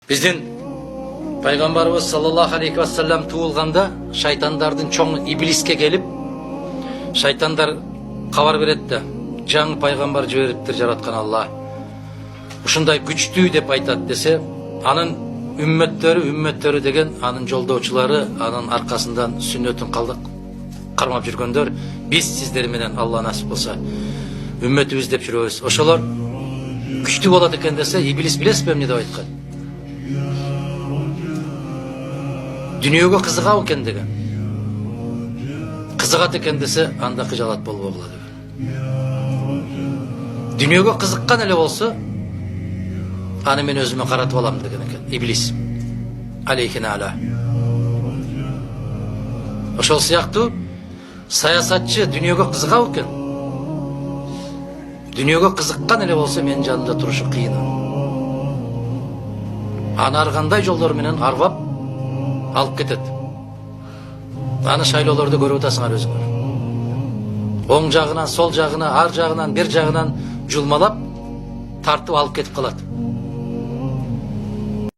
Биздин пайгамбарыбыз саллаллаху алейхи вассалам туулганда шайтандардын чоң иблиске келип, шайтандар кабар берет да, жаңы пайгамбар жибериптир жараткан Алла. Ушундай күчтүү деп айтат десе, анын үммөттөрү деген анын жолдоочулары, анын аркасынан сүннөтүн кармап жүргөндөр, биз сиздер менен Алла насип болсо үммөтүбүз деп жүрөбүз. Ошолор күчтүү болот экен десе, иблис билесизби эмне деп айткан? Дүниөгө кызыгабы экен деген. Кызыгат экен десе, анда кыжалат болбогула деген. Дүниөгө кызыккан эле болсо, аны мен өзүмө каратып алам деген экен иблис. Алейхина ала. Ошол сыяктуу саясатчы дүниөгө кызыгабы экен? Дүниөгө кызыккан эле болсо, менин жанымда турушу кыйын. Аны ар кандай жолдор менен арбап алып кетет. Аны шайлоолорду көрүп атасыңар өзүңөр. Оң жагынан, сол жагына, ар жагынан, бер жагынан жулмалап тартып алып кетип калат.